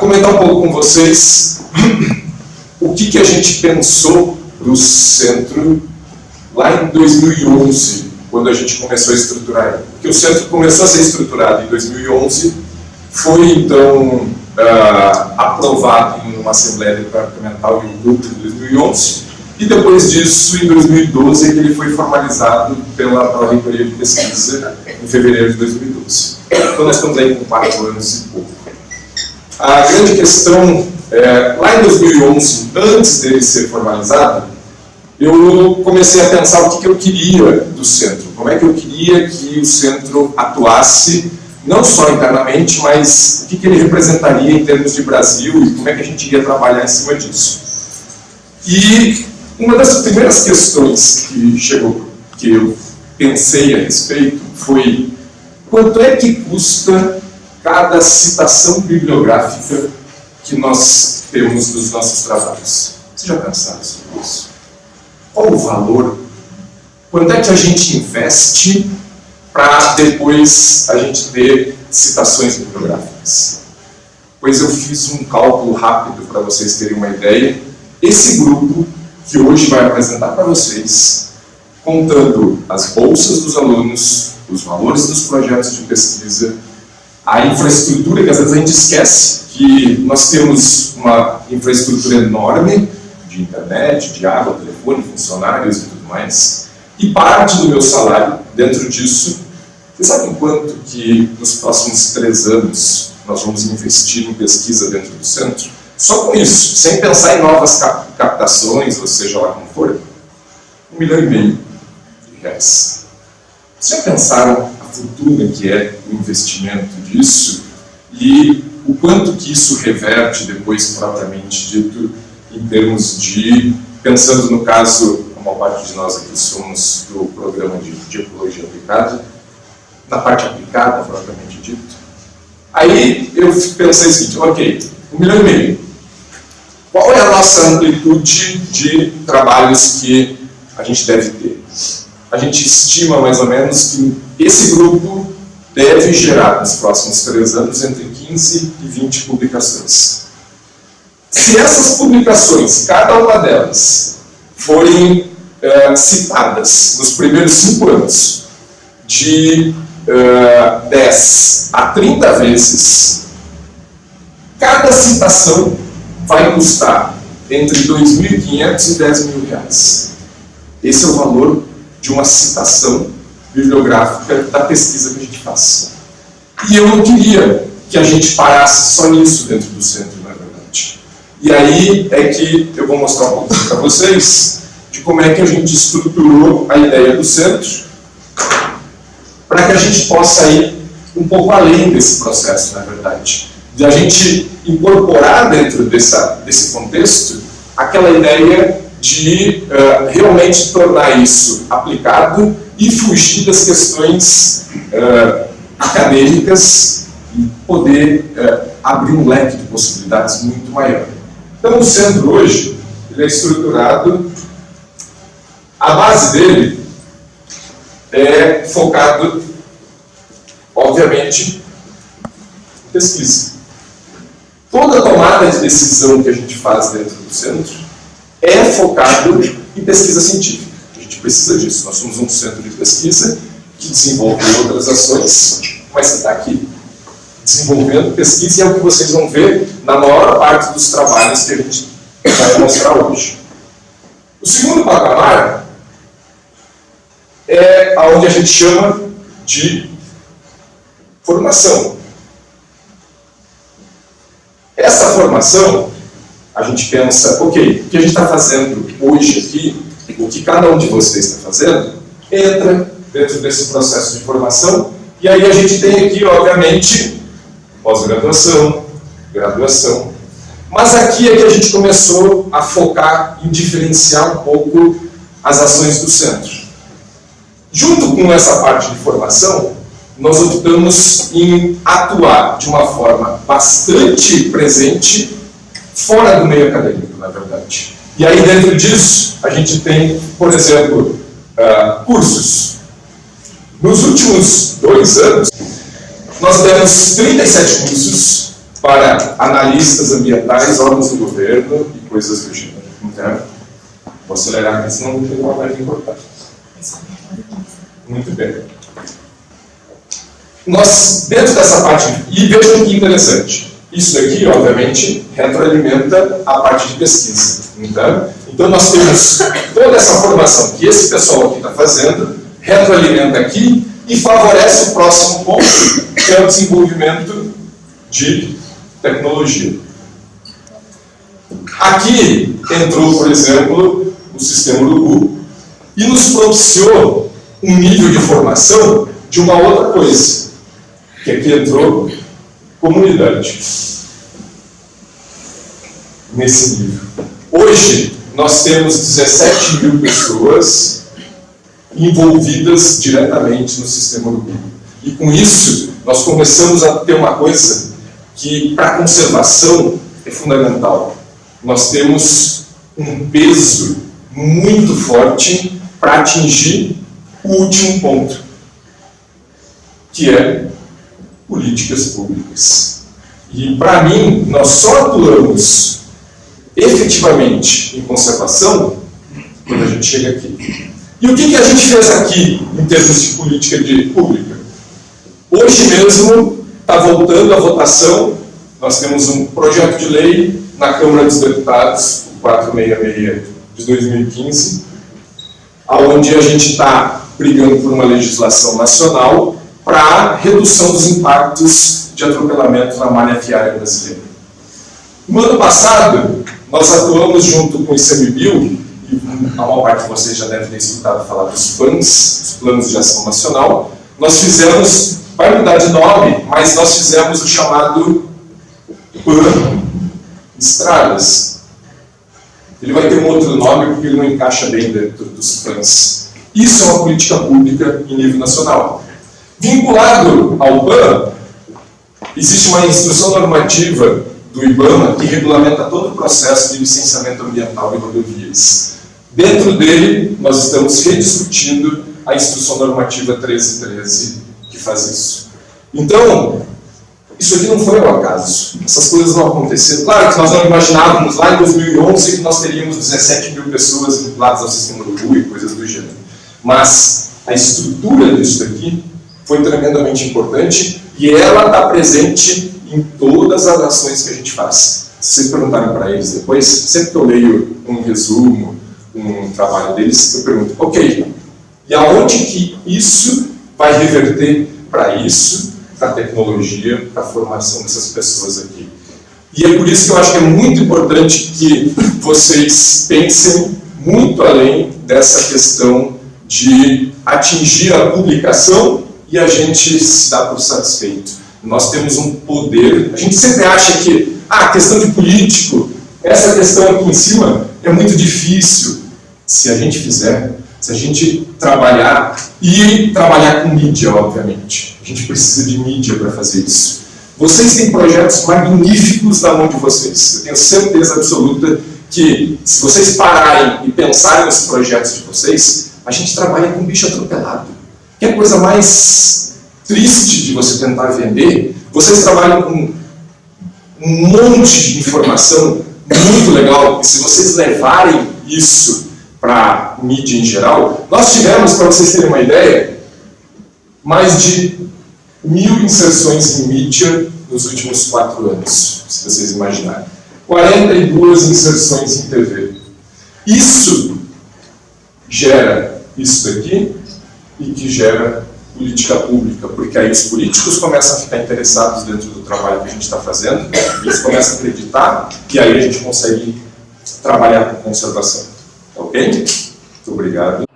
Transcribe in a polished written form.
comentar um pouco com vocês o que a gente pensou do centro lá em 2011, quando a gente começou a estruturar ele. Porque o centro começou a ser estruturado em 2011, foi então aprovado em uma Assembleia Departamental em outubro de 2011, e depois disso, em 2012, é que ele foi formalizado pela Pró-Reitoria de Pesquisa em fevereiro de 2012. Então nós estamos aí com 4 anos e pouco. A grande questão, lá em 2011, antes dele ser formalizado, eu comecei a pensar o que eu queria do centro, como é que eu queria que o centro atuasse, não só internamente, mas o que ele representaria em termos de Brasil e como é que a gente iria trabalhar em cima disso. E uma das primeiras questões que eu pensei a respeito foi quanto é que custa cada citação bibliográfica que nós temos nos nossos trabalhos. Vocês já pensaram sobre isso? Qual o valor? Quanto é que a gente investe para depois a gente ter citações bibliográficas? Pois eu fiz um cálculo rápido para vocês terem uma ideia. Esse grupo que hoje vai apresentar para vocês, contando as bolsas dos alunos, os valores dos projetos de pesquisa, a infraestrutura, que às vezes a gente esquece, que nós temos uma infraestrutura enorme de internet, de água, telefone, funcionários e tudo mais, e parte do meu salário dentro disso. Vocês sabem quanto que nos próximos 3 anos nós vamos investir em pesquisa dentro do centro? Só com isso, sem pensar em novas captações, ou seja lá como for, R$1,5 milhão. Vocês já pensaram a fortuna que é o investimento disso e o quanto que isso reverte depois propriamente dito em termos de, pensando no caso, a maior parte de nós aqui somos do programa de ecologia aplicada, na parte aplicada propriamente dito. Aí eu pensei o seguinte, ok, R$1,5 milhão. Qual é a nossa amplitude de trabalhos que a gente deve ter? A gente estima mais ou menos que esse grupo deve gerar nos próximos 3 anos entre 15 e 20 publicações. Se essas publicações, cada uma delas, forem citadas nos primeiros 5 anos, de 10 a 30 vezes, cada citação vai custar entre R$2.500 e R$10.000. Esse é o valor de uma citação bibliográfica da pesquisa que a gente faz. E eu não queria que a gente parasse só nisso dentro do centro, na verdade. E aí é que eu vou mostrar um pouco para vocês de como é que a gente estruturou a ideia do centro para que a gente possa ir um pouco além desse processo, na verdade. De a gente incorporar dentro desse contexto aquela ideia de realmente tornar isso aplicado e fugir das questões acadêmicas e poder abrir um leque de possibilidades muito maior. Então o centro hoje ele é estruturado, a base dele é focado, obviamente, em pesquisa. Toda tomada de decisão que a gente faz dentro do centro é focado em pesquisa científica. A gente precisa disso. Nós somos um centro de pesquisa que desenvolve outras ações, mas que está aqui desenvolvendo pesquisa e é o que vocês vão ver na maior parte dos trabalhos que a gente vai mostrar hoje. O segundo patamar é onde a gente chama de formação. Essa formação, a gente pensa, ok, o que a gente está fazendo hoje aqui, o que cada um de vocês está fazendo, entra dentro desse processo de formação, e aí a gente tem aqui, obviamente, pós-graduação, graduação, mas aqui é que a gente começou a focar em diferenciar um pouco as ações do centro. Junto com essa parte de formação, nós optamos em atuar de uma forma bastante presente fora do meio acadêmico, na verdade. E aí, dentro disso, a gente tem, por exemplo, cursos. Nos últimos 2 anos, nós demos 37 cursos para analistas ambientais, órgãos do governo e coisas do gênero. Então, vou acelerar aqui, senão não tem uma live importante. Muito bem. Nós, dentro dessa parte, e vejam que interessante, isso daqui, obviamente, retroalimenta a parte de pesquisa. Então nós temos toda essa formação que esse pessoal aqui está fazendo, retroalimenta aqui e favorece o próximo ponto, que é o desenvolvimento de tecnologia. Aqui entrou, por exemplo, o sistema Urubu e nos propiciou um nível de formação de uma outra coisa, que aqui entrou comunidade. Nesse nível. Hoje, nós temos 17 mil pessoas envolvidas diretamente no sistema Urubu. E com isso, nós começamos a ter uma coisa que, para a conservação, é fundamental. Nós temos um peso muito forte para atingir o último ponto, que é políticas públicas. E, para mim, nós só atuamos efetivamente em conservação quando a gente chega aqui. E o que a gente fez aqui em termos de política pública? Hoje mesmo está voltando a votação, nós temos um projeto de lei na Câmara dos Deputados, o 466 de 2015, onde a gente está brigando por uma legislação nacional para redução dos impactos de atropelamento na malha viária brasileira. No ano passado, nós atuamos junto com o ICMBio, e a maior parte de vocês já deve ter escutado falar dos PANs, os Planos de Ação Nacional. Nós fizemos, vai mudar de nome, mas nós fizemos o chamado PAN Estradas. Ele vai ter um outro nome porque ele não encaixa bem dentro dos PANs. Isso é uma política pública em nível nacional. Vinculado ao PAN, existe uma instrução normativa do IBAMA que regulamenta todo o processo de licenciamento ambiental de rodovias. Dentro dele, nós estamos rediscutindo a instrução normativa 1313 que faz isso. Então, isso aqui não foi um acaso. Essas coisas não aconteceram. Claro que nós não imaginávamos lá em 2011 que nós teríamos 17 mil pessoas vinculadas ao sistema Urubu e coisas do gênero. Mas a estrutura disso aqui foi tremendamente importante e ela está presente em todas as ações que a gente faz. Se vocês perguntarem para eles depois, sempre que eu leio um resumo, um trabalho deles, eu pergunto, ok, e aonde que isso vai reverter para isso, para a tecnologia, para a formação dessas pessoas aqui? E é por isso que eu acho que é muito importante que vocês pensem muito além dessa questão de atingir a publicação e a gente se dá por satisfeito. Nós temos um poder, a gente sempre acha que a questão de político, essa questão aqui em cima é muito difícil. Se a gente fizer, se a gente trabalhar, e trabalhar com mídia, obviamente. A gente precisa de mídia para fazer isso. Vocês têm projetos magníficos na mão de vocês. Eu tenho certeza absoluta que, se vocês pararem e pensarem nos projetos de vocês, a gente trabalha com bicho atropelado. Que é a coisa mais triste de você tentar vender. Vocês trabalham com um monte de informação muito legal, e se vocês levarem isso para a mídia em geral, nós tivemos, para vocês terem uma ideia, mais de 1000 inserções em mídia nos últimos 4 anos, se vocês imaginarem. 42 inserções em TV. Isso gera isso daqui e que gera política pública, porque aí os políticos começam a ficar interessados dentro do trabalho que a gente está fazendo, eles começam a acreditar, e aí a gente consegue trabalhar com conservação. Ok? Muito obrigado.